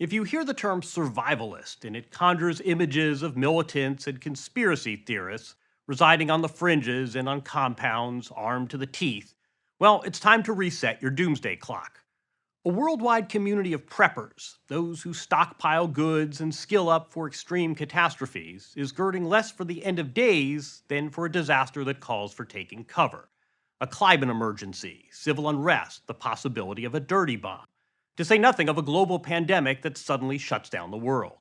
If you hear the term survivalist and it conjures images of militants and conspiracy theorists residing on the fringes and on compounds armed to the teeth, well, it's time to reset your doomsday clock. A worldwide community of preppers, those who stockpile goods and skill up for extreme catastrophes, is girding less for the end of days than for a disaster that calls for taking cover. A climate emergency, civil unrest, the possibility of a dirty bomb, to say nothing of a global pandemic that suddenly shuts down the world.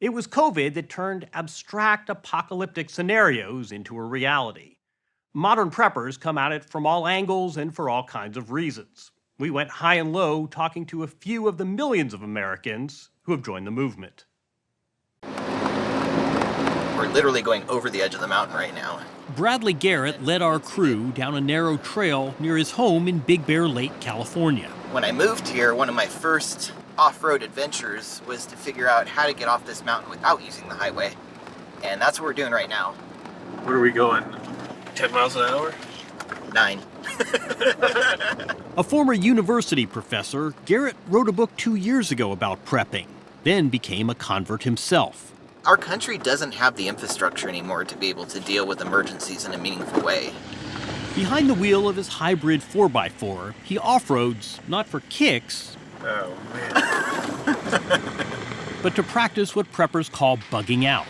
It was COVID that turned abstract apocalyptic scenarios into a reality. Modern preppers come at it from all angles and for all kinds of reasons. We went high and low talking to a few of the millions of Americans who have joined the movement. We're literally going over the edge of the mountain right now. Bradley Garrett led our crew down a narrow trail near his home in Big Bear Lake, California. When I moved here, one of my first off-road adventures was to figure out how to get off this mountain without using the highway. And that's what we're doing right now. Where are we going? 10 miles an hour? 9. A former university professor, Garrett wrote a book 2 years ago about prepping, then became a convert himself. Our country doesn't have the infrastructure anymore to be able to deal with emergencies in a meaningful way. Behind the wheel of his hybrid 4x4, he off-roads not for kicks, Oh, man. but to practice what preppers call bugging out,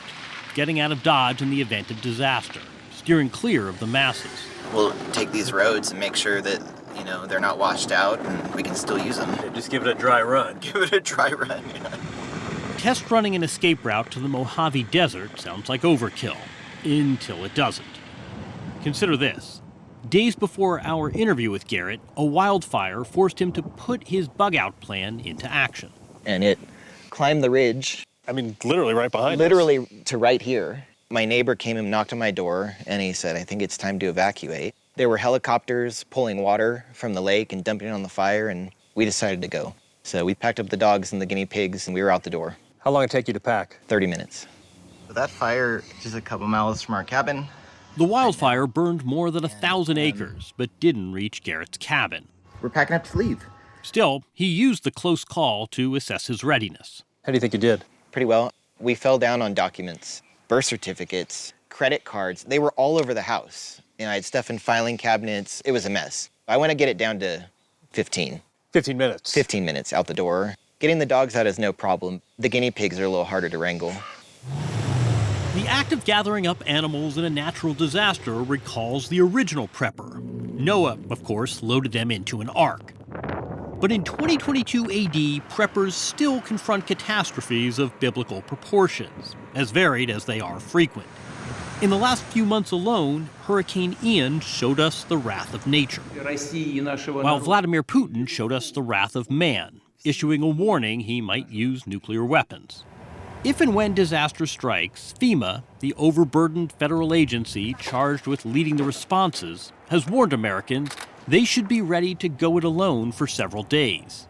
getting out of Dodge in the event of disaster, steering clear of the masses. We'll take these roads and make sure that, they're not washed out and we can still use them. Yeah, just give it a dry run. Give it a dry run, Test running an escape route to the Mojave Desert sounds like overkill, until it doesn't. Consider this. Days before our interview with Garrett, a wildfire forced him to put his bug-out plan into action. And it climbed the ridge. I mean, literally right behind us. Literally to right here. My neighbor came and knocked on my door, and he said, I think it's time to evacuate. There were helicopters pulling water from the lake and dumping it on the fire, and we decided to go. So we packed up the dogs and the guinea pigs, and we were out the door. How long did it take you to pack? 30 minutes. That fire is a couple miles from our cabin. The wildfire burned more than 1,000 acres, but didn't reach Garrett's cabin. We're packing up to leave. Still, he used the close call to assess his readiness. How do you think you did? Pretty well. We fell down on documents, birth certificates, credit cards. They were all over the house. I had stuff in filing cabinets. It was a mess. I want to get it down to 15. 15 minutes. 15 minutes out the door. Getting the dogs out is no problem. The guinea pigs are a little harder to wrangle. The act of gathering up animals in a natural disaster recalls the original prepper. Noah, of course, loaded them into an ark. But in 2022 AD, preppers still confront catastrophes of biblical proportions, as varied as they are frequent. In the last few months alone, Hurricane Ian showed us the wrath of nature, while Vladimir Putin showed us the wrath of man, issuing a warning he might use nuclear weapons. If and when disaster strikes, FEMA, the overburdened federal agency charged with leading the responses, has warned Americans they should be ready to go it alone for several days.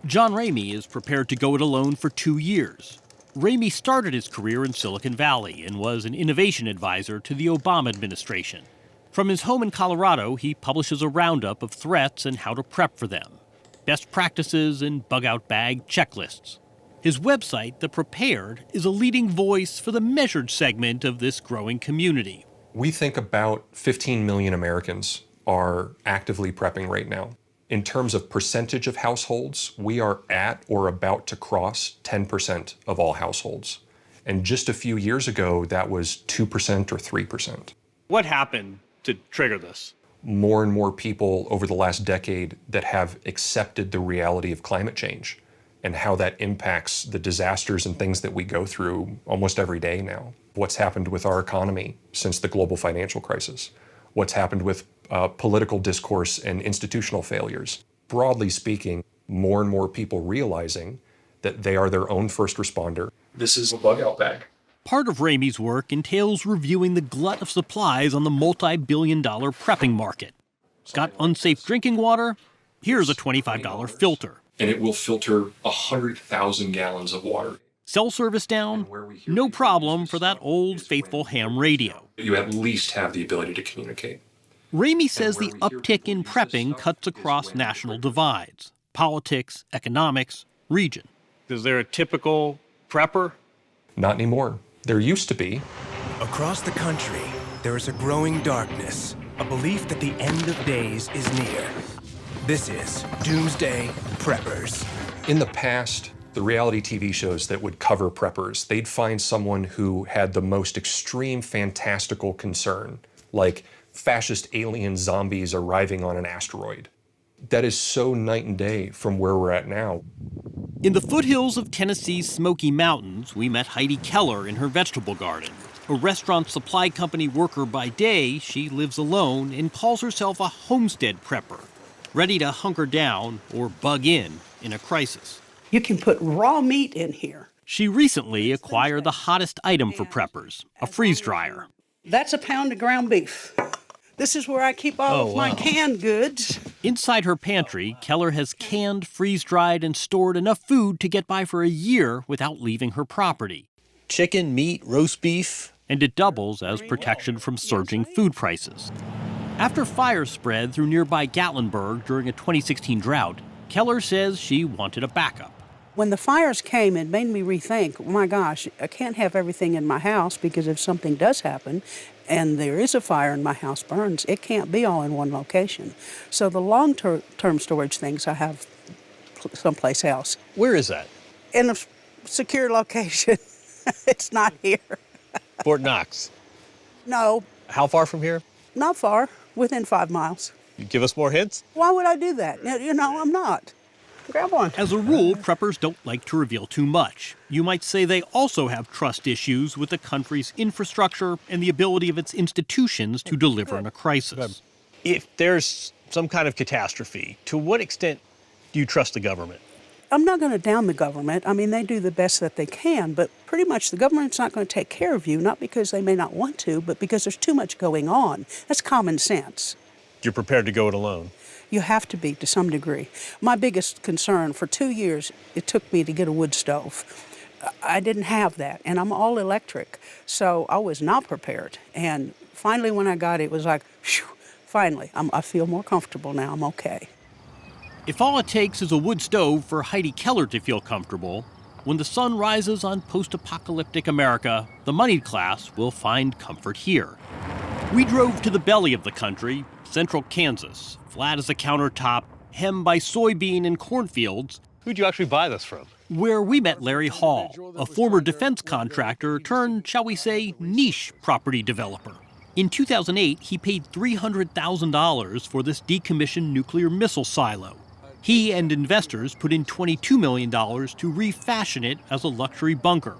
Jon Wertheim is prepared to go it alone for 2 years. Wertheim started his career in Silicon Valley and was an innovation advisor to the Obama administration. From his home in Colorado, he publishes a roundup of threats and how to prep for them, best practices and bug-out bag checklists. His website, The Prepared, is a leading voice for the measured segment of this growing community. We think about 15 million Americans are actively prepping right now. In terms of percentage of households, we are at or about to cross 10% of all households. And just a few years ago, that was 2% or 3%. What happened to trigger this? More and more people over the last decade that have accepted the reality of climate change and how that impacts the disasters and things that we go through almost every day now. What's happened with our economy since the global financial crisis? What's happened with political discourse and institutional failures? Broadly speaking, more and more people realizing that they are their own first responder. This is a bug-out bag. Part of Wertheim's work entails reviewing the glut of supplies on the multi-billion-dollar prepping market. Got unsafe drinking water? Here's a $25 filter. And it will filter 100,000 gallons of water. Cell service down? No problem for that old faithful ham radio. You at least have the ability to communicate. Wertheim says the uptick in prepping cuts across national divides, politics, economics, region. Is there a typical prepper? Not anymore. There used to be. Across the country, there is a growing darkness, a belief that the end of days is near. This is Doomsday Preppers. In the past, the reality TV shows that would cover preppers, they'd find someone who had the most extreme fantastical concern, like fascist alien zombies arriving on an asteroid. That is so night and day from where we're at now. In the foothills of Tennessee's Smoky Mountains, we met Heidi Keller in her vegetable garden. A restaurant supply company worker by day, she lives alone and calls herself a homestead prepper, ready to hunker down or bug in a crisis. You can put raw meat in here. She recently acquired the hottest item for preppers, a freeze dryer. That's a pound of ground beef. This is where I keep all of my canned goods. Inside her pantry, Keller has canned, freeze-dried, and stored enough food to get by for a year without leaving her property. Chicken, meat, roast beef. And it doubles as protection from surging food prices. After fires spread through nearby Gatlinburg during a 2016 drought, Keller says she wanted a backup. When the fires came, it made me rethink, oh my gosh, I can't have everything in my house because if something does happen and there is a fire and my house burns, it can't be all in one location. So the long-term storage things I have someplace else. Where is that? In a secure location. It's not here. Fort Knox. No, How far from here? not far, within 5 miles. You give us more hints? Why would I do that? You know, I'm not. Grab one. As a rule, preppers don't like to reveal too much. You might say they also have trust issues with the country's infrastructure and the ability of its institutions to deliver in a crisis. If there's some kind of catastrophe, to what extent do you trust the government? I'm not going to down the government. I mean, they do the best that they can, but pretty much the government's not going to take care of you, not because they may not want to, but because there's too much going on. That's common sense. You're prepared to go it alone? You have to be to some degree. My biggest concern for 2 years, it took me to get a wood stove. I didn't have that, and I'm all electric, so I was not prepared. And finally, when I got it, it was like, phew, finally, I feel more comfortable now. I'm okay. If all it takes is a wood stove for Heidi Keller to feel comfortable, when the sun rises on post-apocalyptic America, the moneyed class will find comfort here. We drove to the belly of the country, central Kansas, flat as a countertop, hemmed by soybean and cornfields, Who'd you actually buy this from? where we met Larry Hall, a former defense contractor turned, shall we say, niche property developer. In 2008, he paid $300,000 for this decommissioned nuclear missile silo. He and investors put in $22 million to refashion it as a luxury bunker,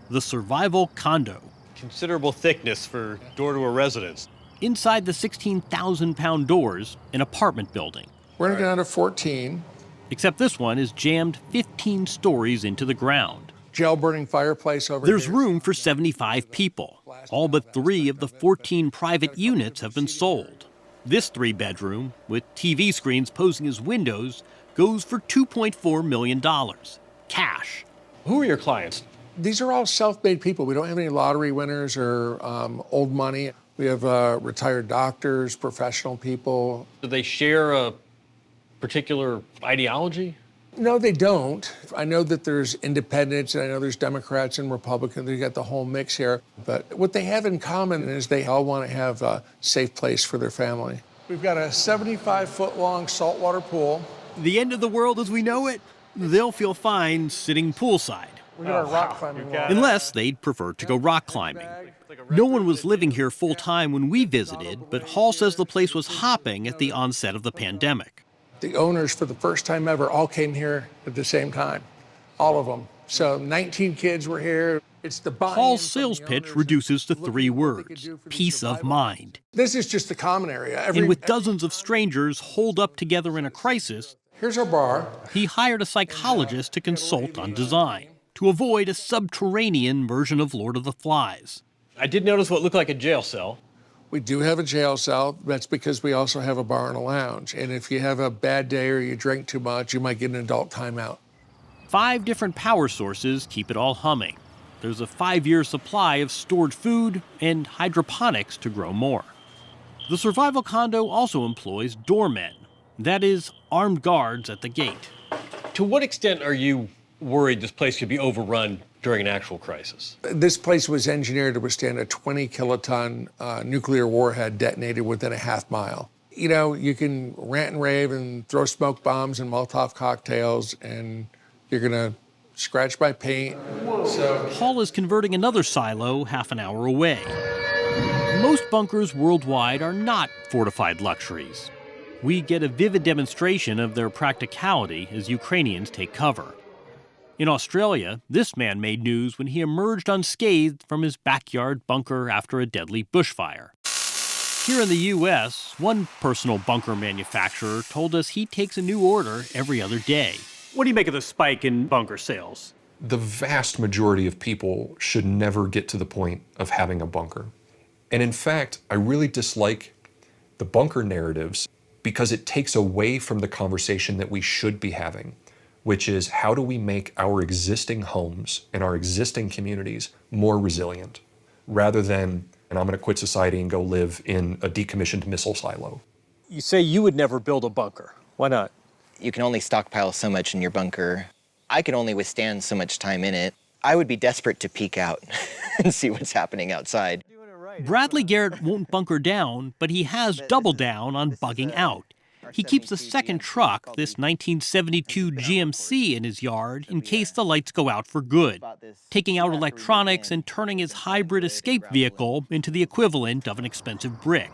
the survival condo. Considerable thickness for door to a residence. Inside the 16,000-pound doors, an apartment building. We're going to go down to 14. Except this one is jammed 15 stories into the ground. Gel burning fireplace over There's here. room for 75 people. All but 3 of the 14 private units have been sold. This 3-bedroom, with TV screens posing as windows, goes for $2.4 million. Cash. Who are your clients? These are all self-made people. We don't have any lottery winners or old money. We have retired doctors, professional people. Do they share a particular ideology? No, they don't. I know that there's independents, and I know there's Democrats and Republicans. They got the whole mix here. But what they have in common is they all want to have a safe place for their family. We've got a 75-foot-long saltwater pool. The end of the world as we know it? They'll feel fine sitting poolside. We got our rock climbing wall. Unless they'd prefer to go rock climbing. No one was living here full-time when we visited, but Hall says the place was hopping at the onset of the pandemic. The owners, for the first time ever, all came here at the same time. All of them. So 19 kids were here. It's the buy-in Hall's from sales the pitch owners reduces to looking 3 at what we could words: do for the peace of survival. mind. This is just the common area. And with dozens of strangers holed up together in a crisis, Here's our bar. he hired a psychologist to consult on design, to avoid a subterranean version of Lord of the Flies. I did notice what looked like a jail cell. We do have a jail cell. That's because we also have a bar and a lounge. And if you have a bad day or you drink too much, you might get an adult timeout. 5 different power sources keep it all humming. There's a 5-year supply of stored food and hydroponics to grow more. The survival condo also employs doormen, that is, armed guards at the gate. To what extent are you worried this place could be overrun during an actual crisis? This place was engineered to withstand a 20-kiloton nuclear warhead detonated within a half mile. You know, you can rant and rave and throw smoke bombs and Molotov cocktails, and you're gonna scratch my paint. So Paul is converting another silo half an hour away. Most bunkers worldwide are not fortified luxuries. We get a vivid demonstration of their practicality as Ukrainians take cover. In Australia, this man made news when he emerged unscathed from his backyard bunker after a deadly bushfire. Here in the U.S., one personal bunker manufacturer told us he takes a new order every other day. What do you make of the spike in bunker sales? The vast majority of people should never get to the point of having a bunker. And in fact, I really dislike the bunker narratives because it takes away from the conversation that we should be having, which is how do we make our existing homes and our existing communities more resilient, rather than, and I'm going to quit society and go live in a decommissioned missile silo. You say you would never build a bunker. Why not? You can only stockpile so much in your bunker. I can only withstand so much time in it. I would be desperate to peek out and see what's happening outside. Bradley Garrett won't bunker down, but he has doubled down on bugging out. He keeps a second truck, this 1972 GMC, in his yard in case the lights go out for good, taking out electronics and turning his hybrid escape vehicle into the equivalent of an expensive brick.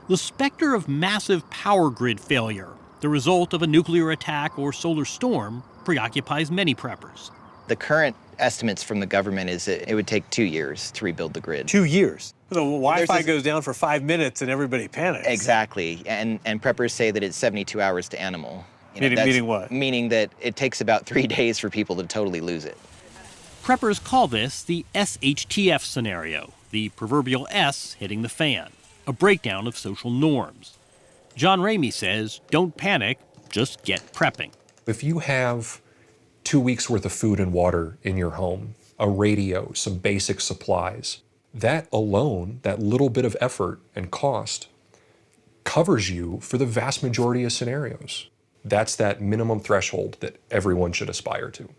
The specter of massive power grid failure, the result of a nuclear attack or solar storm, preoccupies many preppers. The current estimates from the government is that it would take 2 years to rebuild the grid. 2 years. The Wi-Fi There's goes down for 5 minutes and everybody panics. Exactly, and preppers say that it's 72 hours to animal. Meaning what? Meaning that it takes about 3 days for people to totally lose it. Preppers call this the SHTF scenario, the proverbial S hitting the fan, a breakdown of social norms. John Ramey says, don't panic, just get prepping. If you have 2 weeks worth of food and water in your home, a radio, some basic supplies, that alone, that little bit of effort and cost, covers you for the vast majority of scenarios. That's that minimum threshold that everyone should aspire to.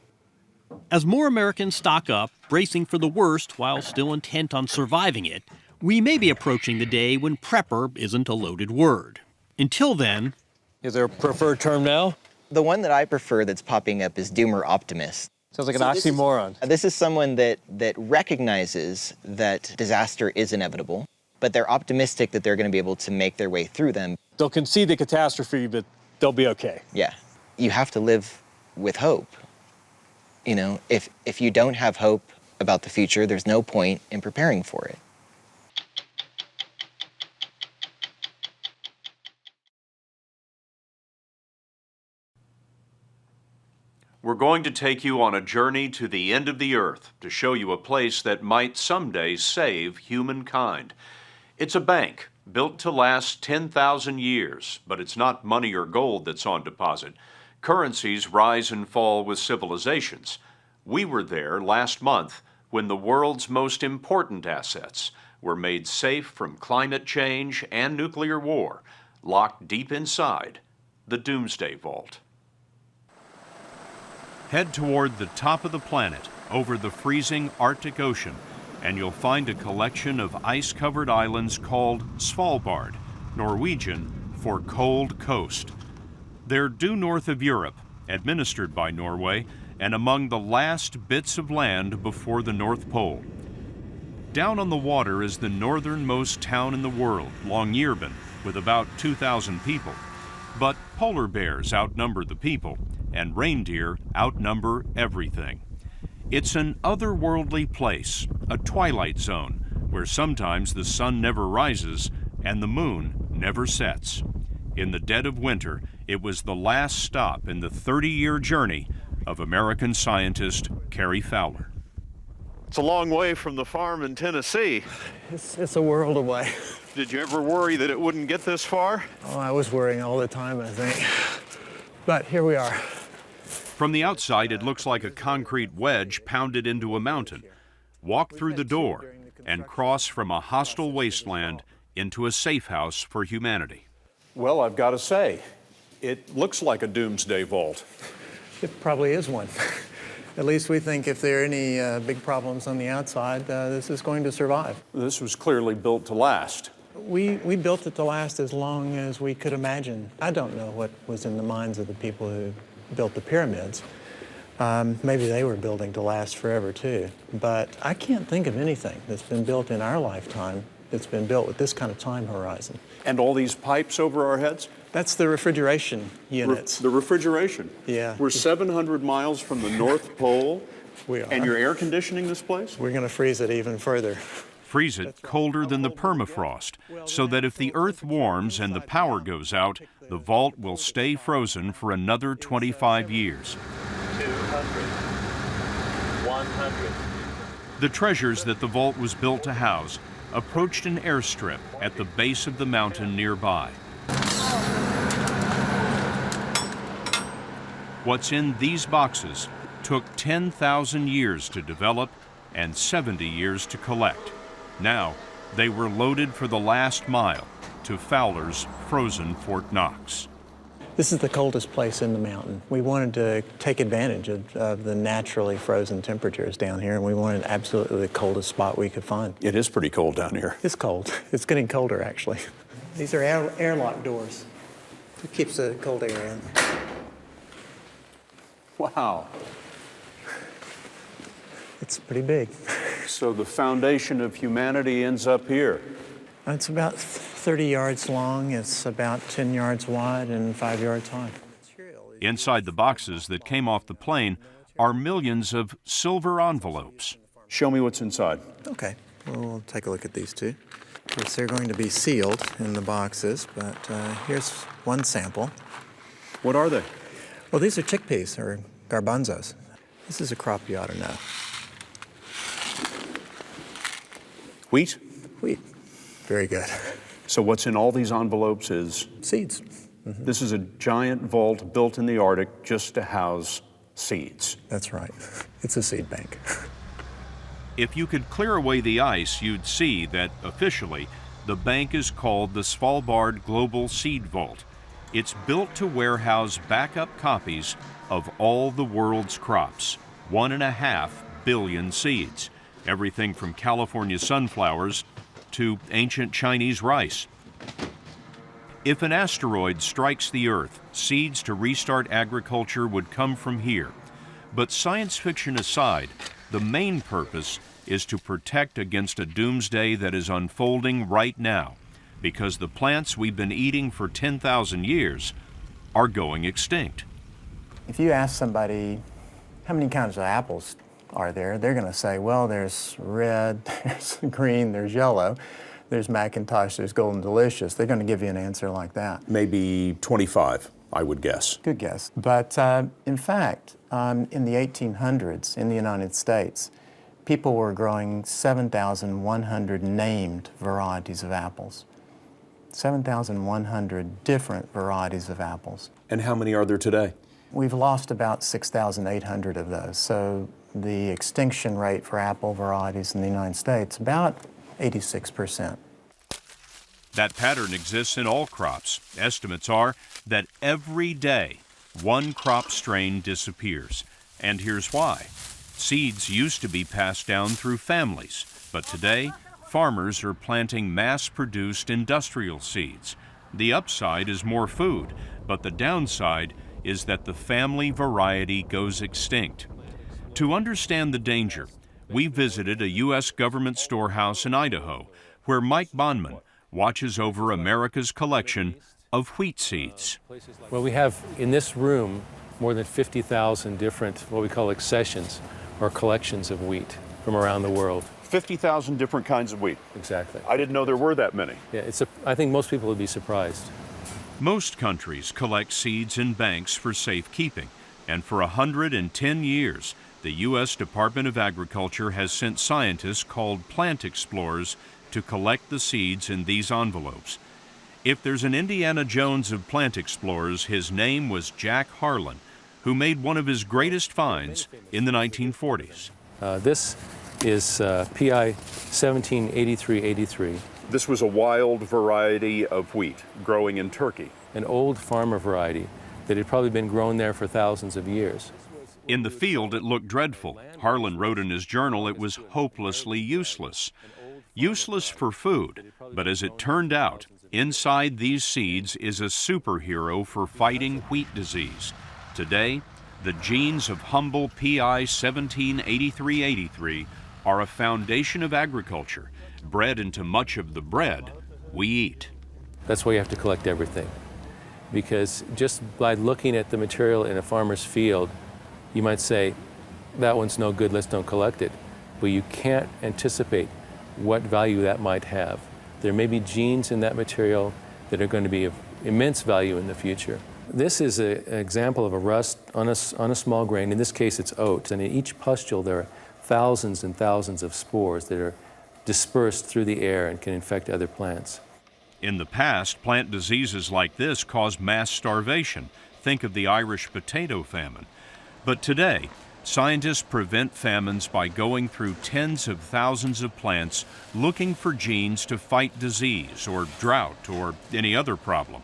As more Americans stock up, bracing for the worst while still intent on surviving it, we may be approaching the day when prepper isn't a loaded word. Until then... Is there a preferred term now? The one that I prefer that's popping up is doomer optimist. Sounds like an oxymoron. This is someone that recognizes that disaster is inevitable, but they're optimistic that they're going to be able to make their way through them. They'll concede the catastrophe, but they'll be okay. Yeah. You have to live with hope. You know, if you don't have hope about the future, there's no point in preparing for it. We're going to take you on a journey to the end of the earth to show you a place that might someday save humankind. It's a bank built to last 10,000 years, but it's not money or gold that's on deposit. Currencies rise and fall with civilizations. We were there last month when the world's most important assets were made safe from climate change and nuclear war, locked deep inside the Doomsday Vault. Head toward the top of the planet, over the freezing Arctic Ocean, and you'll find a collection of ice-covered islands called Svalbard, Norwegian for cold coast. They're due north of Europe, administered by Norway, and among the last bits of land before the North Pole. Down on the water is the northernmost town in the world, Longyearbyen, with about 2,000 people. But polar bears outnumber the people, and reindeer outnumber everything. It's an otherworldly place, a twilight zone, where sometimes the sun never rises and the moon never sets. In the dead of winter, it was the last stop in the 30-year journey of American scientist Carrie Fowler. It's a long way from the farm in Tennessee. It's a world away. Did you ever worry that it wouldn't get this far? Oh, I was worrying all the time, I think. But here we are. From the outside, it looks like a concrete wedge pounded into a mountain. Walk through the door and cross from a hostile wasteland into a safe house for humanity. Well, I've got to say, it looks like a Doomsday Vault. It probably is one. At least we think if there are any big problems on the outside, this is going to survive. This was clearly built to last. We built it to last as long as we could imagine. I don't know what was in the minds of the people who built the pyramids. Maybe they were building to last forever too. But I can't think of anything that's been built in our lifetime that's been built with this kind of time horizon. And all these pipes over our heads? That's the refrigeration units. The refrigeration? Yeah. We're 700 miles from the North Pole. We are. And you're air conditioning this place? We're going to freeze it even further. Freeze it colder than the permafrost, so that if the Earth warms and the power goes out, the vault will stay frozen for another 25 years. 200, 100. The treasures that the vault was built to house approached an airstrip at the base of the mountain nearby. What's in these boxes took 10,000 years to develop and 70 years to collect. Now, they were loaded for the last mile to Fowler's frozen Fort Knox. This is the coldest place in the mountain. We wanted to take advantage of the naturally frozen temperatures down here, and we wanted absolutely the coldest spot we could find. It is pretty cold down here. It's cold. It's getting colder, actually. These are airlock doors. It keeps the cold air in. Wow. It's pretty big. So the foundation of humanity ends up here. It's about 30 yards long, it's about 10 yards wide and 5 yards high. Inside the boxes that came off the plane are millions of silver envelopes. Show me what's inside. Okay, well, we'll take a look at these two. Yes, they're going to be sealed in the boxes, but here's one sample. What are they? Well, these are chickpeas, or garbanzos. This is a crop you ought to know. Wheat? Wheat. Very good. So what's in all these envelopes is? Seeds. Mm-hmm. This is a giant vault built in the Arctic just to house seeds. That's right. It's a seed bank. If you could clear away the ice, you'd see that, officially, the bank is called the Svalbard Global Seed Vault. It's built to warehouse backup copies of all the world's crops, 1.5 billion seeds, everything from California sunflowers to ancient Chinese rice. If an asteroid strikes the Earth, seeds to restart agriculture would come from here. But science fiction aside, the main purpose is to protect against a doomsday that is unfolding right now, because the plants we've been eating for 10,000 years are going extinct. If you ask somebody, how many kinds of apples are there? They're going to say, well, there's red, there's green, there's yellow, there's Macintosh, there's Golden Delicious. They're going to give you an answer like that. Maybe 25, I would guess. Good guess. But in fact, in the 1800s in the United States, people were growing 7,100 named varieties of apples. 7,100 different varieties of apples. And how many are there today? We've lost about 6,800 of those. So the extinction rate for apple varieties in the United States, about 86%. That pattern exists in all crops. Estimates are that every day, one crop strain disappears. And here's why. Seeds used to be passed down through families, but today, farmers are planting mass-produced industrial seeds. The upside is more food, but the downside is that the family variety goes extinct. To understand the danger, we visited a U.S. government storehouse in Idaho, where Mike Bonman watches over America's collection of wheat seeds. Well, we have in this room more than 50,000 different, what we call accessions, or collections of wheat from around the world. 50,000 different kinds of wheat. Exactly. I didn't know there were that many. Yeah, I think most people would be surprised. Most countries collect seeds in banks for safekeeping, and for 110 years, the U.S. Department of Agriculture has sent scientists called plant explorers to collect the seeds in these envelopes. If there's an Indiana Jones of plant explorers, his name was Jack Harlan, who made one of his greatest finds in the 1940s. This is PI 178383. This was a wild variety of wheat growing in Turkey. An old farmer variety that had probably been grown there for thousands of years. In the field, it looked dreadful. Harlan wrote in his journal it was hopelessly useless. Useless for food, but as it turned out, inside these seeds is a superhero for fighting wheat disease. Today, the genes of humble PI 178383 are a foundation of agriculture, bred into much of the bread we eat. That's why you have to collect everything. Because just by looking at the material in a farmer's field, you might say, that one's no good, let's don't collect it. But you can't anticipate what value that might have. There may be genes in that material that are going to be of immense value in the future. This is an example of a rust on a small grain. In this case, it's oats. And in each pustule, there are thousands and thousands of spores that are dispersed through the air and can infect other plants. In the past, plant diseases like this caused mass starvation. Think of the Irish potato famine. But today, scientists prevent famines by going through tens of thousands of plants looking for genes to fight disease or drought or any other problem.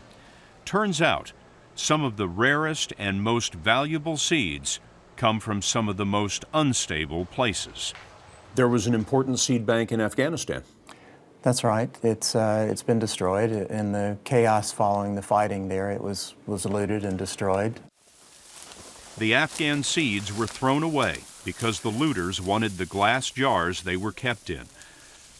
Turns out, some of the rarest and most valuable seeds come from some of the most unstable places. There was an important seed bank in Afghanistan. That's right. It's been destroyed. In the chaos following the fighting there, it was looted and destroyed. The Afghan seeds were thrown away because the looters wanted the glass jars they were kept in.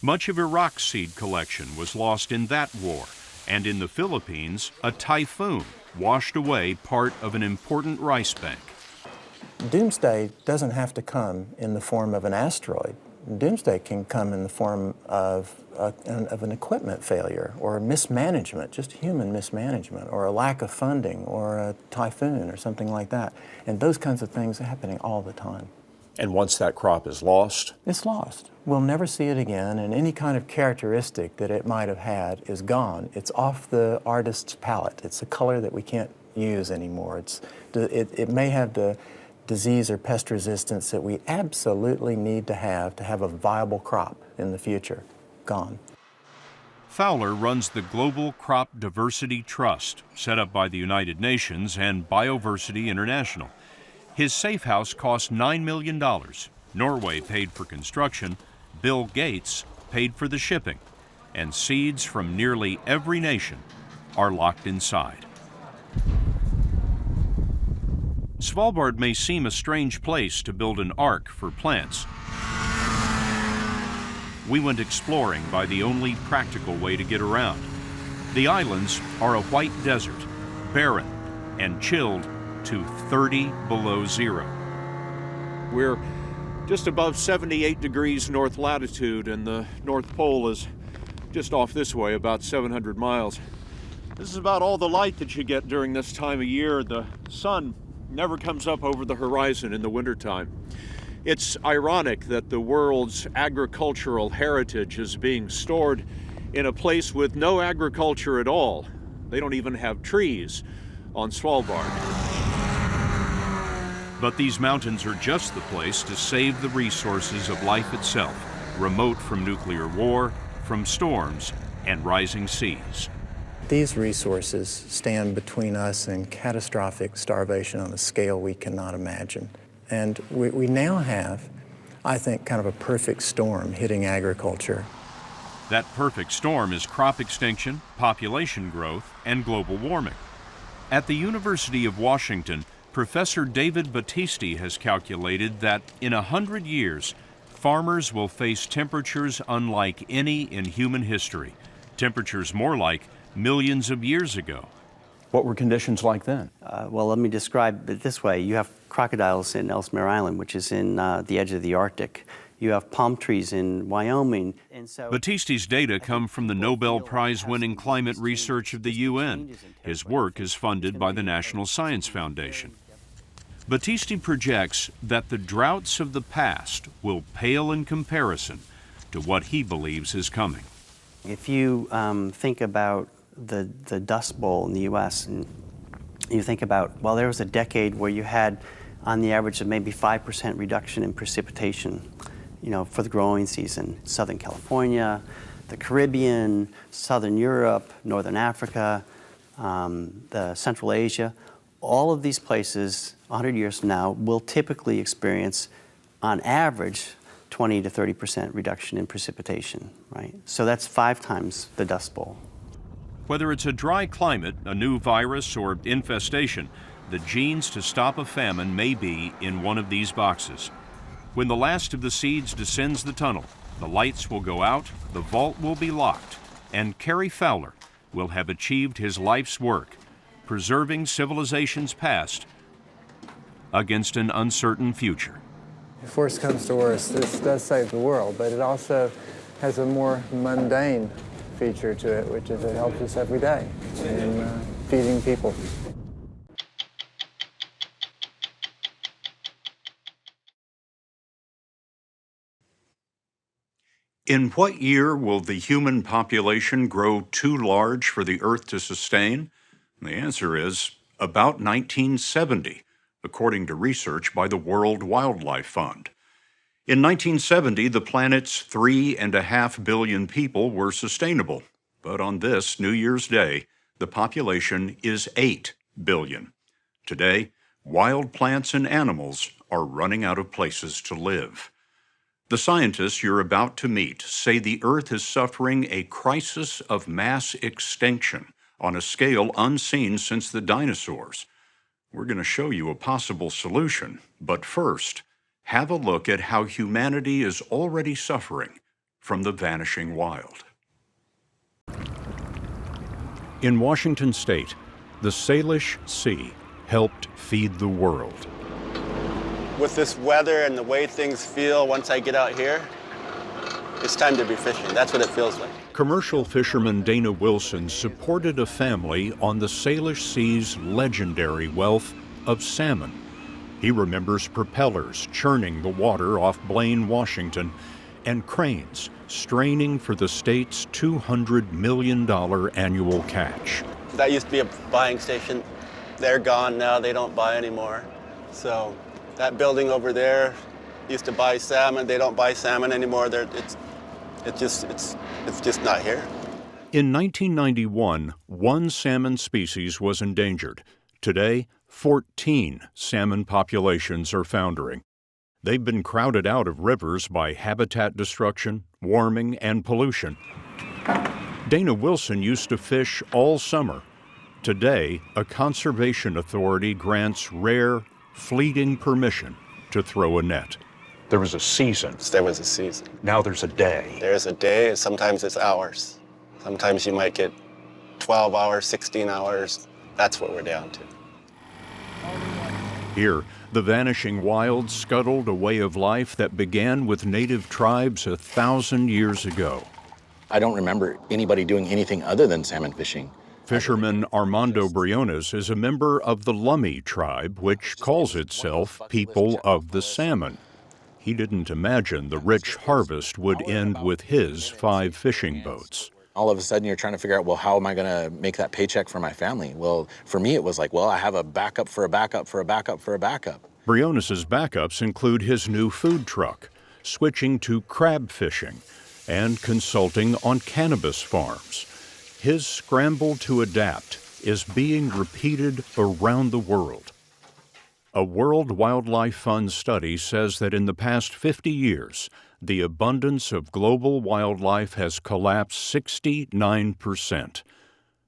Much of Iraq's seed collection was lost in that war, and in the Philippines, a typhoon washed away part of an important rice bank. Doomsday doesn't have to come in the form of an asteroid. Doomsday can come in the form of an equipment failure or mismanagement, just human mismanagement, or a lack of funding, or a typhoon, or something like that. And those kinds of things are happening all the time. And once that crop is lost? It's lost. We'll never see it again, and any kind of characteristic that it might have had is gone. It's off the artist's palette. It's a color that we can't use anymore. It may have the disease or pest resistance that we absolutely need to have a viable crop in the future. Gone. Fowler runs the Global Crop Diversity Trust, set up by the United Nations and Bioversity International. His safe house cost $9 million. Norway paid for construction, Bill Gates paid for the shipping, and seeds from nearly every nation are locked inside. Svalbard may seem a strange place to build an ark for plants. We went exploring by the only practical way to get around. The islands are a white desert, barren, and chilled to 30 below zero. We're just above 78 degrees north latitude, and the North Pole is just off this way, about 700 miles. This is about all the light that you get during this time of year. The sun never comes up over the horizon in the wintertime. It's ironic that the world's agricultural heritage is being stored in a place with no agriculture at all. They don't even have trees on Svalbard. But these mountains are just the place to save the resources of life itself, remote from nuclear war, from storms, and rising seas. These resources stand between us and catastrophic starvation on a scale we cannot imagine. And we now have, I think, kind of a perfect storm hitting agriculture. That perfect storm is crop extinction, population growth, and global warming. At the University of Washington, Professor David Battisti has calculated that in 100 years, farmers will face temperatures unlike any in human history, temperatures more like millions of years ago. What were conditions like then? Well, let me describe it this way. You have crocodiles in Ellesmere Island, which is in the edge of the Arctic. You have palm trees in Wyoming. And so Battisti's data come from the Nobel Prize-winning climate research of the UN. His work is funded by the National Science Foundation. Battisti projects that the droughts of the past will pale in comparison to what he believes is coming. If you think about the Dust Bowl in the U.S., and you think about, well, there was a decade where you had, on the average, of maybe 5% reduction in precipitation, for the growing season. Southern California, the Caribbean, Southern Europe, Northern Africa, the Central Asia, all of these places 100 years from now will typically experience, on average, 20 to 30% reduction in precipitation, right? So that's 5 times the Dust Bowl. Whether it's a dry climate, a new virus, or infestation, the genes to stop a famine may be in one of these boxes. When the last of the seeds descends the tunnel, the lights will go out, the vault will be locked, and Kerry Fowler will have achieved his life's work, preserving civilization's past against an uncertain future. If worse comes to worse, this does save the world, but it also has a more mundane feature to it, which is it helps us every day in feeding people. In what year will the human population grow too large for the Earth to sustain? The answer is about 1970, according to research by the World Wildlife Fund. In 1970, the planet's 3.5 billion people were sustainable, but on this New Year's Day, the population is 8 billion. Today, wild plants and animals are running out of places to live. The scientists you're about to meet say the Earth is suffering a crisis of mass extinction on a scale unseen since the dinosaurs. We're going to show you a possible solution, but first, have a look at how humanity is already suffering from the vanishing wild. In Washington State, the Salish Sea helped feed the world. With this weather and the way things feel once I get out here, it's time to be fishing. That's what it feels like. Commercial fisherman Dana Wilson supported a family on the Salish Sea's legendary wealth of salmon. He remembers propellers churning the water off Blaine, Washington, and cranes straining for the state's $200 million annual catch. That used to be a buying station. They're gone now. They don't buy anymore. So that building over there used to buy salmon. They don't buy salmon anymore. It's just not here. In 1991, one salmon species was endangered. Today, 14 salmon populations are foundering. They've been crowded out of rivers by habitat destruction, warming, and pollution. Dana Wilson used to fish all summer. Today, a conservation authority grants rare, fleeting permission to throw a net. There was a season. There was a season. Now there's a day. There's a day, and sometimes it's hours. Sometimes you might get 12 hours, 16 hours. That's what we're down to. Here, the vanishing wild scuttled a way of life that began with native tribes 1,000 years ago. I don't remember anybody doing anything other than salmon fishing. Fisherman Armando Briones is a member of the Lummi tribe, which calls itself People of the Salmon. He didn't imagine the rich harvest would end with his 5 fishing boats. All of a sudden you're trying to figure out, well, how am I going to make that paycheck for my family? Well, for me it was like, well, I have a backup for a backup for a backup for a backup. Briones' backups include his new food truck, switching to crab fishing, and consulting on cannabis farms. His scramble to adapt is being repeated around the world. A World Wildlife Fund study says that in the past 50 years, the abundance of global wildlife has collapsed 69%,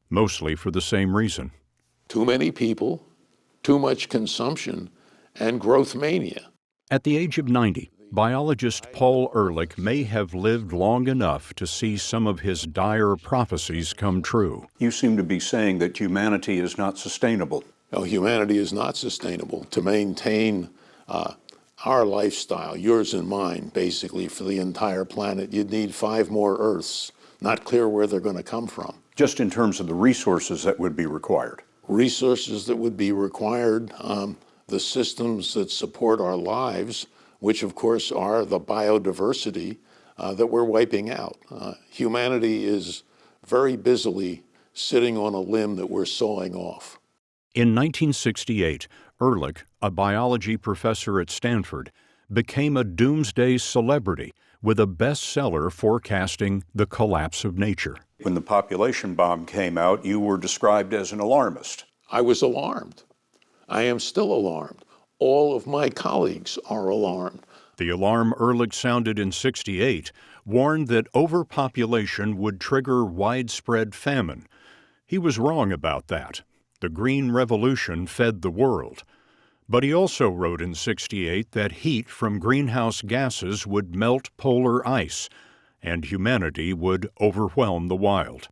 mostly for the same reason. Too many people, too much consumption, and growth mania. At the age of 90, biologist Paul Ehrlich may have lived long enough to see some of his dire prophecies come true. You seem to be saying that humanity is not sustainable. No, humanity is not sustainable. To maintain our lifestyle, yours and mine, basically, for the entire planet, you'd need 5 more Earths. Not clear where they're going to come from. Just in terms of the resources that would be required. Resources that would be required, the systems that support our lives, which of course are the biodiversity that we're wiping out. Humanity is very busily sitting on a limb that we're sawing off. In 1968, Ehrlich, a biology professor at Stanford, became a doomsday celebrity with a bestseller forecasting the collapse of nature. When the population bomb came out, you were described as an alarmist. I was alarmed. I am still alarmed. All of my colleagues are alarmed. The alarm Ehrlich sounded in '68 warned that overpopulation would trigger widespread famine. He was wrong about that. The Green Revolution fed the world. But he also wrote in '68 that heat from greenhouse gases would melt polar ice, and humanity would overwhelm the wild.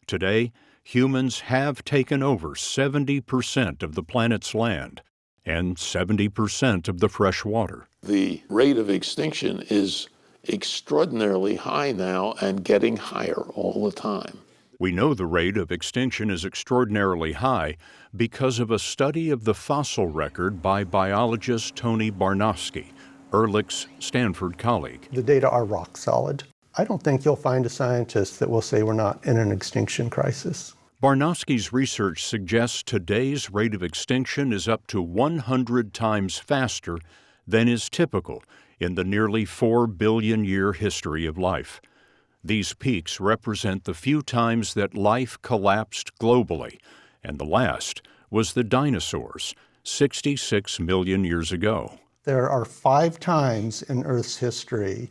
Today, humans have taken over 70% of the planet's land and 70% of the fresh water. The rate of extinction is extraordinarily high now and getting higher all the time. We know the rate of extinction is extraordinarily high because of a study of the fossil record by biologist Tony Barnofsky, Ehrlich's Stanford colleague. The data are rock solid. I don't think you'll find a scientist that will say we're not in an extinction crisis. Barnofsky's research suggests today's rate of extinction is up to 100 times faster than is typical in the nearly 4 billion year history of life. These peaks represent the few times that life collapsed globally, and the last was the dinosaurs, 66 million years ago. There are 5 times in Earth's history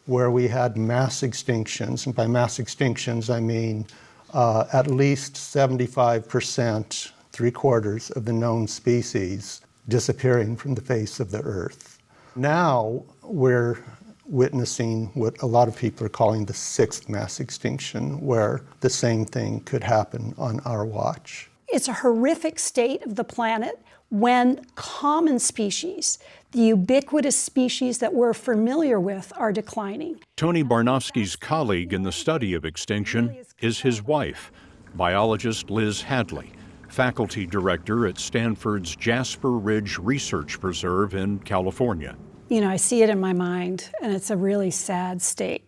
where we had mass extinctions, and by mass extinctions I mean at least 75%, 3/4 of the known species disappearing from the face of the Earth. Now we're witnessing what a lot of people are calling the 6th mass extinction, where the same thing could happen on our watch. It's a horrific state of the planet when common species, the ubiquitous species that we're familiar with, are declining. Tony Barnofsky's colleague in the study of extinction is his wife, biologist Liz Hadley, faculty director at Stanford's Jasper Ridge Research Preserve in California. You know, I see it in my mind, and it's a really sad state.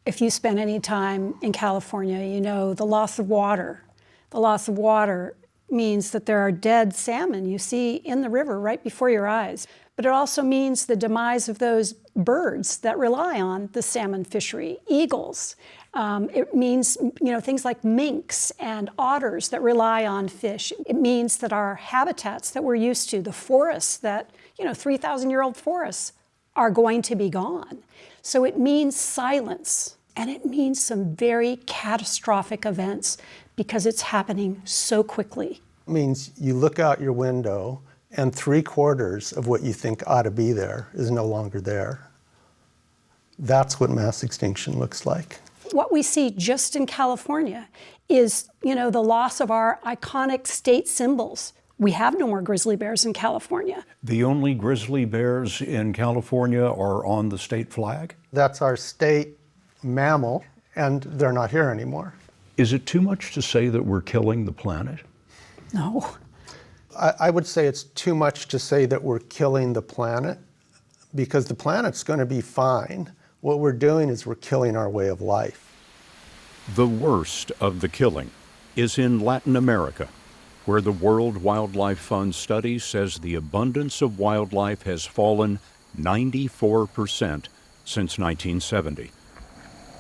If you spend any time in California, you know the loss of water. The loss of water means that there are dead salmon you see in the river right before your eyes. But it also means the demise of those birds that rely on the salmon fishery, eagles. It means, you know, things like minks and otters that rely on fish. It means that our habitats that we're used to, the forests that, 3,000-year-old forests, are going to be gone. So it means silence, and it means some very catastrophic events because it's happening so quickly. It means you look out your window and 3/4 of what you think ought to be there is no longer there. That's what mass extinction looks like. What we see just in California is, the loss of our iconic state symbols. We have no more grizzly bears in California. The only grizzly bears in California are on the state flag? That's our state mammal, and they're not here anymore. Is it too much to say that we're killing the planet? No. I would say it's too much to say that we're killing the planet, because the planet's going to be fine. What we're doing is we're killing our way of life. The worst of the killing is in Latin America, where the World Wildlife Fund study says the abundance of wildlife has fallen 94% since 1970.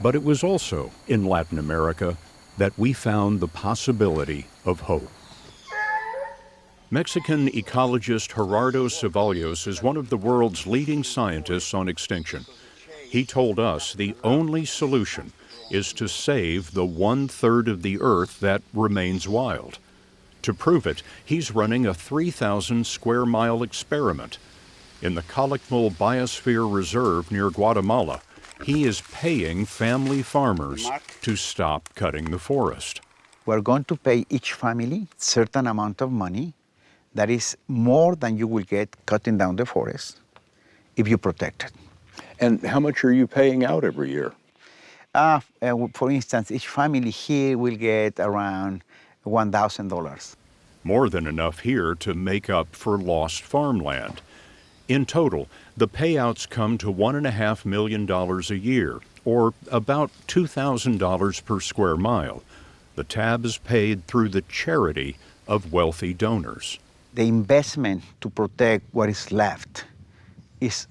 But it was also in Latin America that we found the possibility of hope. Mexican ecologist Gerardo Ceballos is one of the world's leading scientists on extinction. He told us the only solution is to save the 1/3 of the Earth that remains wild. To prove it, he's running a 3,000 square mile experiment. In the Calakmul Biosphere Reserve near Guatemala, he is paying family farmers to stop cutting the forest. We're going to pay each family a certain amount of money that is more than you will get cutting down the forest if you protect it. And how much are you paying out every year? For instance, each family here will get around $1,000. More than enough here to make up for lost farmland. In total, the payouts come to $1.5 million a year, or about $2,000 per square mile. The tab is paid through the charity of wealthy donors. The investment to protect what is left is,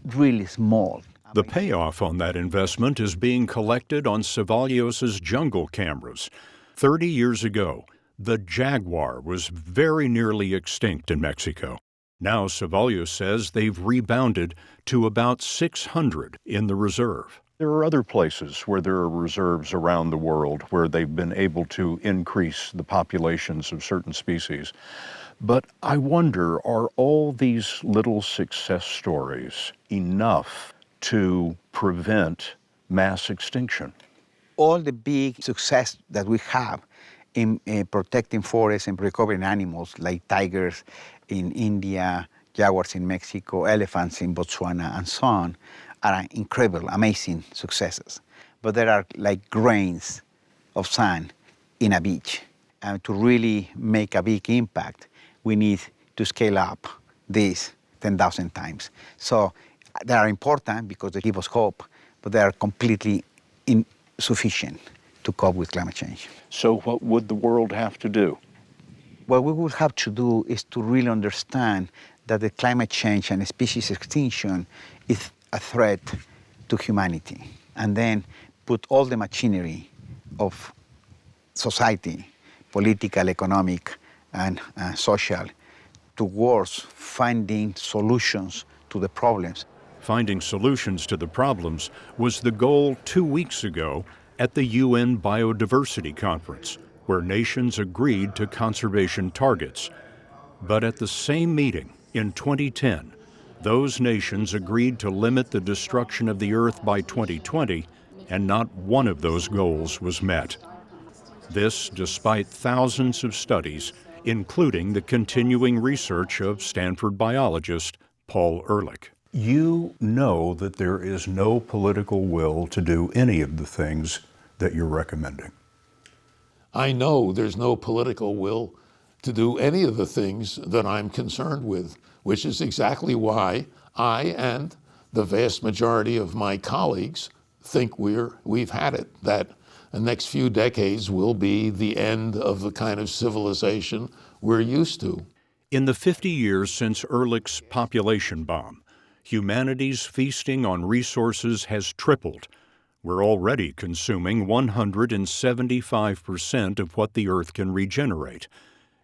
really small. The payoff on that investment is being collected on Ceballos' jungle cameras. 30 years ago, The jaguar was very nearly extinct in Mexico. Now Cevallos says they've rebounded to about 600 in the reserve. There are other places where there are reserves around the world where they've been able to increase the populations of certain species. But I wonder, are all these little success stories enough to prevent mass extinction? All the big success that we have in protecting forests and recovering animals like tigers in India, jaguars in Mexico, elephants in Botswana, and so on, are incredible, amazing successes. But there are like grains of sand in a beach. And to really make a big impact, we need to scale up this 10,000 times. So they are important because they give us hope, but they are completely insufficient to cope with climate change. So what would the world have to do? What we would have to do is to really understand that the climate change and species extinction is a threat to humanity, and then put all the machinery of society, political, economic, and social, towards finding solutions to the problems. Finding solutions to the problems was the goal 2 weeks ago at the UN Biodiversity Conference, where nations agreed to conservation targets. But at the same meeting in 2010, those nations agreed to limit the destruction of the Earth by 2020, and not one of those goals was met. This despite thousands of studies, including the continuing research of Stanford biologist Paul Ehrlich. You know that there is no political will to do any of the things that you're recommending. I know there's no political will to do any of the things that I'm concerned with, which is exactly why I and the vast majority of my colleagues think we've had it, that the next few decades will be the end of the kind of civilization we're used to. In the 50 years since Ehrlich's population bomb, humanity's feasting on resources has tripled. We're already consuming 175% of what the Earth can regenerate.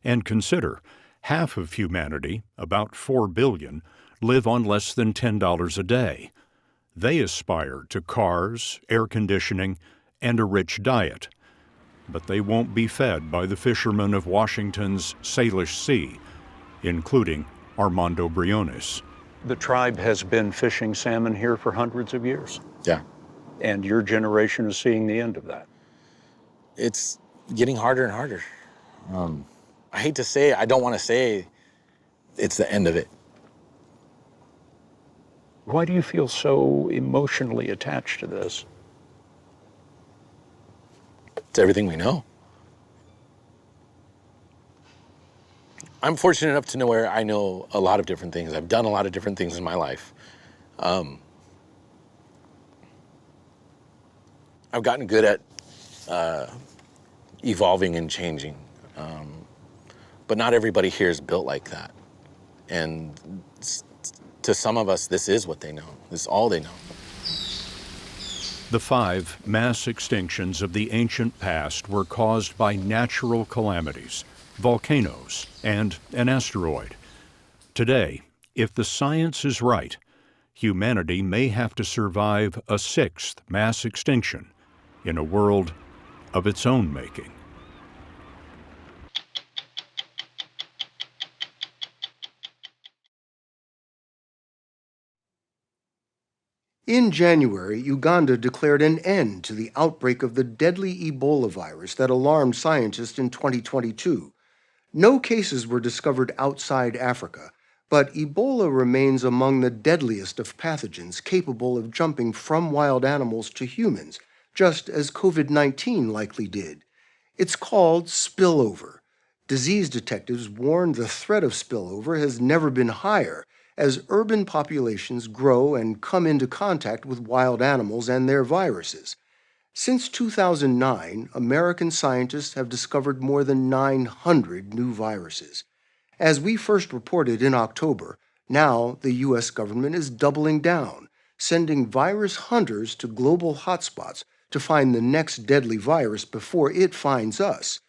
And consider, half of humanity, about 4 billion, live on less than $10 a day. They aspire to cars, air conditioning, and a rich diet. But they won't be fed by the fishermen of Washington's Salish Sea, including Armando Briones. The tribe has been fishing salmon here for hundreds of years. Yeah. And your generation is seeing the end of that. It's getting harder and harder. I hate to say it, I don't want to say it's the end of it. Why do you feel so emotionally attached to this? It's everything we know. I'm fortunate enough to know where I know a lot of different things. I've done a lot of different things in my life. I've gotten good at evolving and changing. But not everybody here is built like that. And to some of us, this is what they know. This is all they know. The 5 mass extinctions of the ancient past were caused by natural calamities, volcanoes, and an asteroid. Today, if the science is right, humanity may have to survive a 6th mass extinction in a world of its own making. In January, Uganda declared an end to the outbreak of the deadly Ebola virus that alarmed scientists in 2022. No cases were discovered outside Africa, but Ebola remains among the deadliest of pathogens capable of jumping from wild animals to humans, just as COVID-19 likely did. It's called spillover. Disease detectives warn the threat of spillover has never been higher, as urban populations grow and come into contact with wild animals and their viruses. Since 2009, American scientists have discovered more than 900 new viruses. As we first reported in October, now the U.S. government is doubling down, sending virus hunters to global hotspots to find the next deadly virus before it finds us.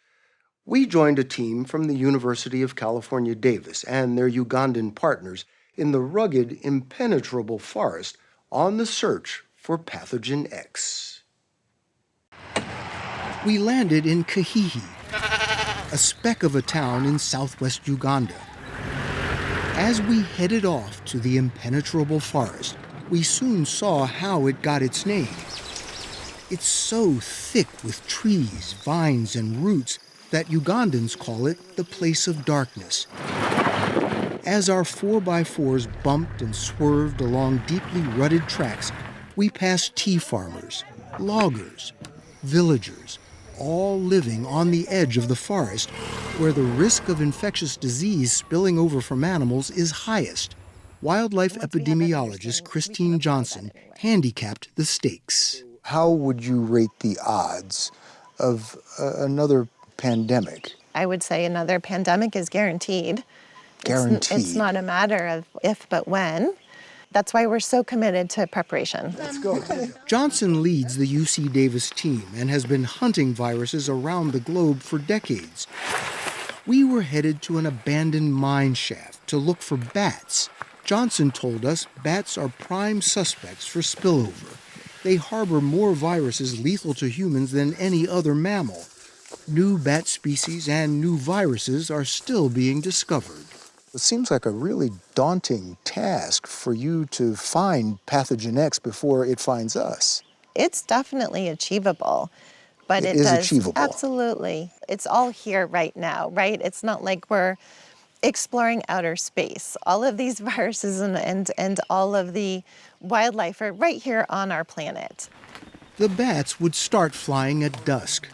We joined a team from the University of California, Davis and their Ugandan partners in the rugged, impenetrable forest on the search for Pathogen X. We landed in Kahihi, a speck of a town in southwest Uganda. As we headed off to the impenetrable forest, we soon saw how it got its name. It's so thick with trees, vines, and roots that Ugandans call it the place of darkness. As our 4x4s bumped and swerved along deeply rutted tracks, we passed tea farmers, loggers, villagers, all living on the edge of the forest where the risk of infectious disease spilling over from animals is highest. Wildlife epidemiologist Christine Johnson handicapped the stakes. How would you rate the odds of another pandemic? I would say another pandemic is guaranteed. Guaranteed. It's not a matter of if but when. That's why we're so committed to preparation. Let's go. Johnson leads the UC Davis team and has been hunting viruses around the globe for decades. We were headed to an abandoned mine shaft to look for bats. Johnson told us bats are prime suspects for spillover. They harbor more viruses lethal to humans than any other mammal. New bat species and new viruses are still being discovered. It seems like a really daunting task for you to find Pathogen X before it finds us. It's definitely achievable, but it is does achievable. Absolutely. It's all here right now, right? It's not like we're exploring outer space. All of these viruses and all of the wildlife are right here on our planet. The bats would start flying at dusk.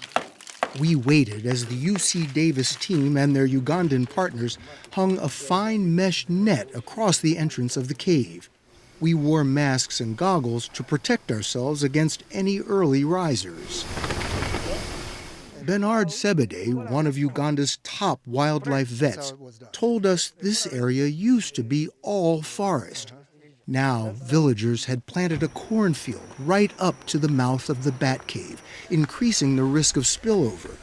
We waited as the UC Davis team and their Ugandan partners hung a fine mesh net across the entrance of the cave. We wore masks and goggles to protect ourselves against any early risers. Bernard Sebede, one of Uganda's top wildlife vets, told us this area used to be all forest. Now, villagers had planted a cornfield right up to the mouth of the bat cave, increasing the risk of spillover.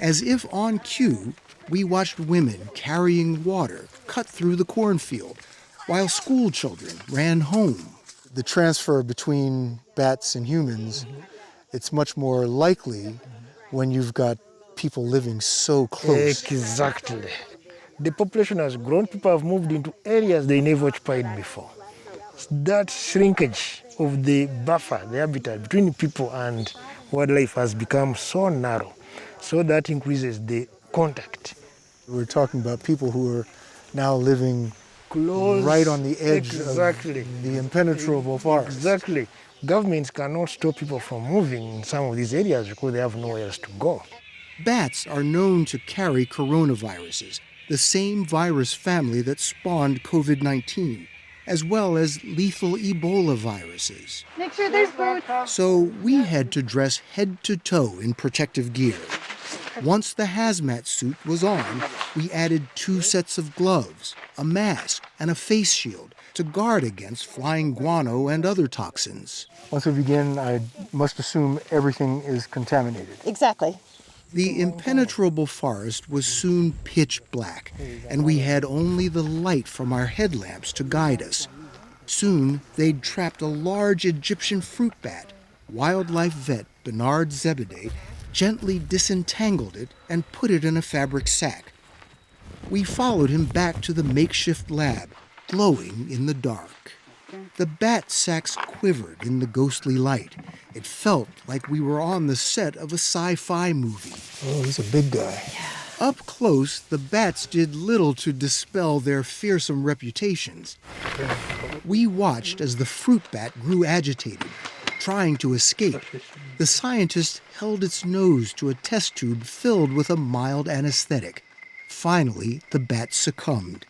As if on cue, we watched women carrying water cut through the cornfield, while school children ran home. The transfer between bats and humans, it's much more likely when you've got people living so close. Exactly. The population has grown, people have moved into areas they never occupied before. That shrinkage of the buffer, the habitat between people and wildlife has become so narrow, so that increases the contact. We're talking about people who are now living close, right on the edge exactly. of the impenetrable forest. Exactly. Governments cannot stop people from moving in some of these areas because they have nowhere else to go. Bats are known to carry coronaviruses, the same virus family that spawned COVID-19, as well as lethal Ebola viruses. Make sure there's food. So we had to dress head to toe in protective gear. Once the hazmat suit was on, we added 2 sets of gloves, a mask, and a face shield to guard against flying guano and other toxins. Once we begin, I must assume everything is contaminated. Exactly. The impenetrable forest was soon pitch black, and we had only the light from our headlamps to guide us. Soon, they'd trapped a large Egyptian fruit bat. Wildlife vet Bernard Sebede gently disentangled it and put it in a fabric sack. We followed him back to the makeshift lab, glowing in the dark. The bat sacks quivered in the ghostly light. It felt like we were on the set of a sci-fi movie. Oh, he's a big guy. Yeah. Up close, the bats did little to dispel their fearsome reputations. We watched as the fruit bat grew agitated, trying to escape. The scientist held its nose to a test tube filled with a mild anesthetic. Finally, the bat succumbed.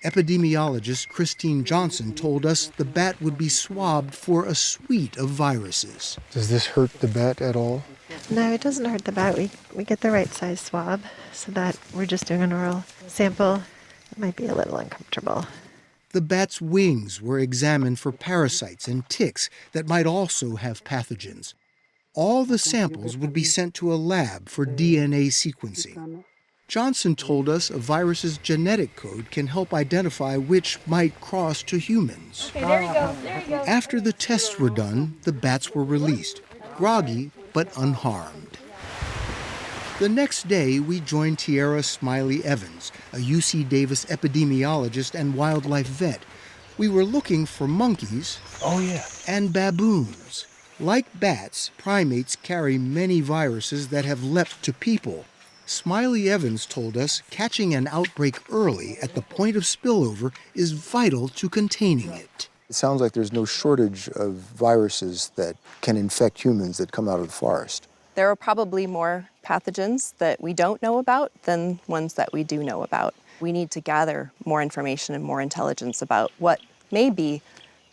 Epidemiologist Christine Johnson told us the bat would be swabbed for a suite of viruses. Does this hurt the bat at all? No, it doesn't hurt the bat. We get the right size swab so that we're just doing an oral sample. It might be a little uncomfortable. The bat's wings were examined for parasites and ticks that might also have pathogens. All the samples would be sent to a lab for DNA sequencing. Johnson told us a virus's genetic code can help identify which might cross to humans. Okay, there he goes, there he goes. After the tests were done, the bats were released, groggy but unharmed. The next day, we joined Tierra Smiley Evans, a UC Davis epidemiologist and wildlife vet. We were looking for monkeys and baboons. Like bats, primates carry many viruses that have leapt to people. Smiley Evans told us catching an outbreak early at the point of spillover is vital to containing it. It sounds like there's no shortage of viruses that can infect humans that come out of the forest. There are probably more pathogens that we don't know about than ones that we do know about. We need to gather more information and more intelligence about what may be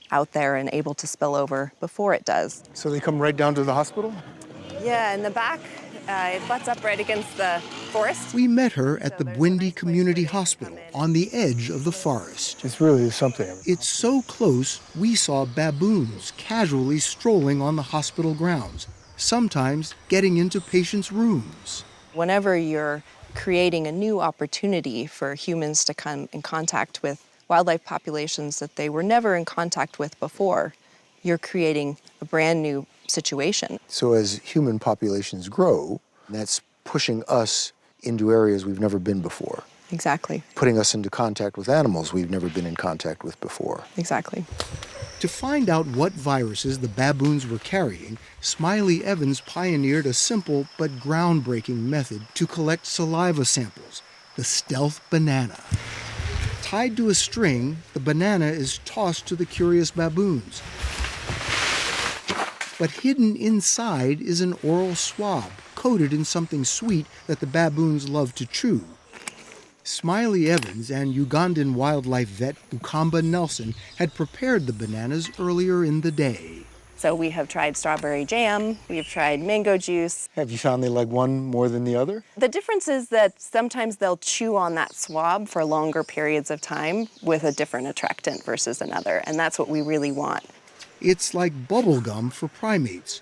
out there and able to spill over before it does. So they come right down to the hospital? Yeah, in the back, it butts up right against the forest. We met her at the Bwindi Community Hospital on the edge of the forest. It's really something. It's so close, we saw baboons casually strolling on the hospital grounds, sometimes getting into patients' rooms. Whenever you're creating a new opportunity for humans to come in contact with wildlife populations that they were never in contact with before, you're creating a brand new situation. So as human populations grow, that's pushing us into areas we've never been before. Exactly. Putting us into contact with animals we've never been in contact with before. Exactly. To find out what viruses the baboons were carrying, Smiley Evans pioneered a simple but groundbreaking method to collect saliva samples, the stealth banana. Tied to a string, the banana is tossed to the curious baboons. But hidden inside is an oral swab, coated in something sweet that the baboons love to chew. Smiley Evans and Ugandan wildlife vet Bukamba Nielsen had prepared the bananas earlier in the day. So we have tried strawberry jam, we've tried mango juice. Have you found they like one more than the other? The difference is that sometimes they'll chew on that swab for longer periods of time with a different attractant versus another, and that's what we really want. It's like bubble gum for primates.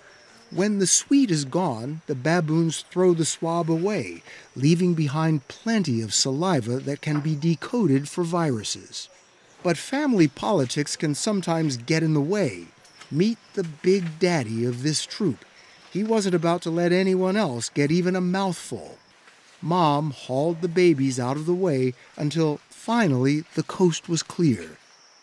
When the sweet is gone, the baboons throw the swab away, leaving behind plenty of saliva that can be decoded for viruses. But family politics can sometimes get in the way. Meet the big daddy of this troop. He wasn't about to let anyone else get even a mouthful. Mom hauled the babies out of the way until finally the coast was clear.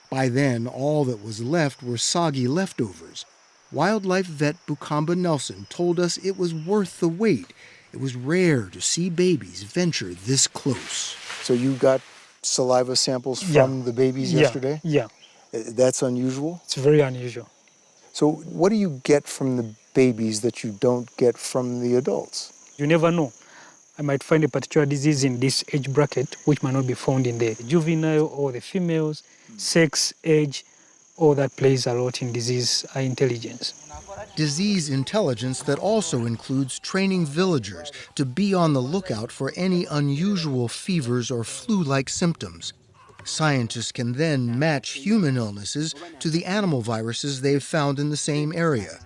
By then, all that was left were soggy leftovers. Wildlife vet Bukamba Nielsen told us it was worth the wait. It was rare to see babies venture this close. So you got saliva samples from the babies yesterday? Yeah. That's unusual? It's very unusual. So what do you get from the babies that you don't get from the adults? You never know. I might find a particular disease in this age bracket which might not be found in the juvenile or the females, sex, age, all that plays a lot in disease intelligence. Disease intelligence that also includes training villagers to be on the lookout for any unusual fevers or flu-like symptoms. Scientists can then match human illnesses to the animal viruses they've found in the same area.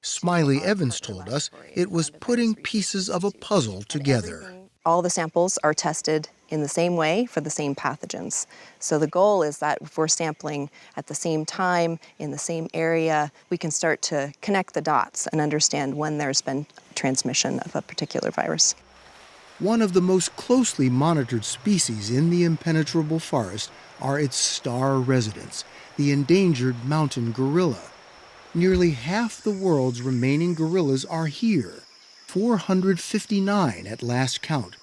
Smiley Evans told us it was putting pieces of a puzzle together. All the samples are tested in the same way for the same pathogens. So the goal is that if we're sampling at the same time, in the same area, we can start to connect the dots and understand when there's been transmission of a particular virus. One of the most closely monitored species in the impenetrable forest are its star residents, the endangered mountain gorilla. Nearly half the world's remaining gorillas are here, 459 at last count.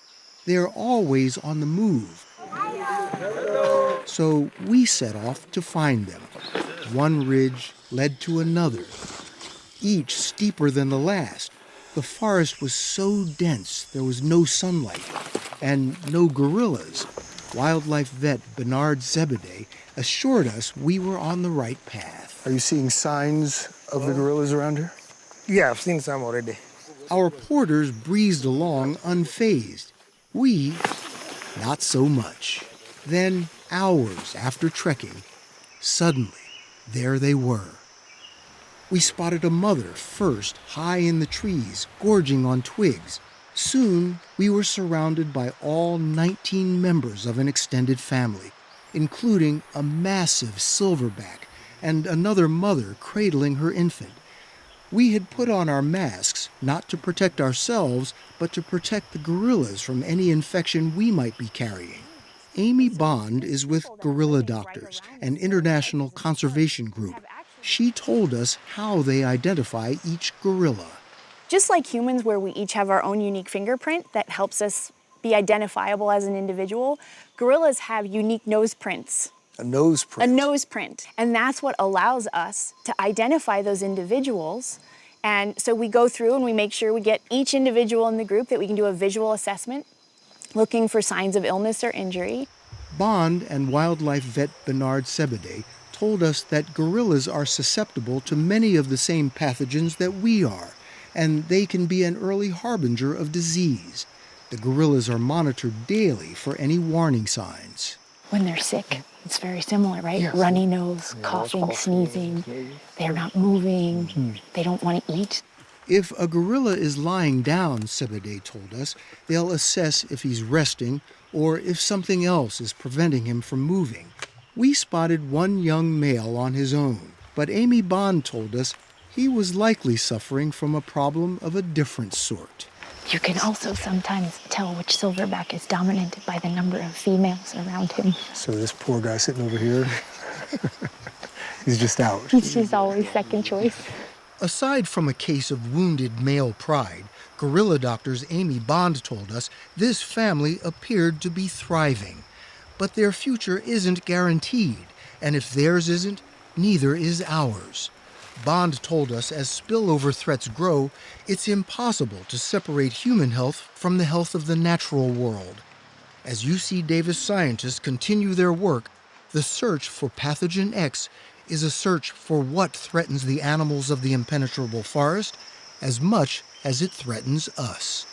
They're always on the move. So we set off to find them. One ridge led to another, each steeper than the last. The forest was so dense there was no sunlight and no gorillas. Wildlife vet Bernard Zebedee assured us we were on the right path. Are you seeing signs of the gorillas around here? Yeah, I've seen some already. Our porters breezed along unfazed. We, not so much. Then, hours after trekking, suddenly, there they were. We spotted a mother first high in the trees, gorging on twigs. Soon, we were surrounded by all 19 members of an extended family, including a massive silverback and another mother cradling her infant. We had put on our masks not to protect ourselves, but to protect the gorillas from any infection we might be carrying. Amy Bond is with Gorilla Doctors, an international conservation group. She told us how they identify each gorilla. Just like humans, where we each have our own unique fingerprint that helps us be identifiable as an individual, gorillas have unique nose prints. A nose print? A nose print. And that's what allows us to identify those individuals. And so we go through and we make sure we get each individual in the group, that we can do a visual assessment, looking for signs of illness or injury. Bond and wildlife vet Bernard Sebede told us that gorillas are susceptible to many of the same pathogens that we are, and they can be an early harbinger of disease. The gorillas are monitored daily for any warning signs. When they're sick, it's very similar, right? Yes. Runny nose, coughing, sneezing. They're not moving. They don't want to eat. If a gorilla is lying down, Sebede told us, they'll assess if he's resting or if something else is preventing him from moving. We spotted one young male on his own, but Amy Bond told us he was likely suffering from a problem of a different sort. You can also sometimes tell which silverback is dominated by the number of females around him. So this poor guy sitting over here, he's just out. He's always second choice. Aside from a case of wounded male pride, Gorilla Doctors Amy Bond told us this family appeared to be thriving. But their future isn't guaranteed, and if theirs isn't, neither is ours. Bond told us as spillover threats grow, it's impossible to separate human health from the health of the natural world. As UC Davis scientists continue their work, the search for Pathogen X is a search for what threatens the animals of the impenetrable forest as much as it threatens us.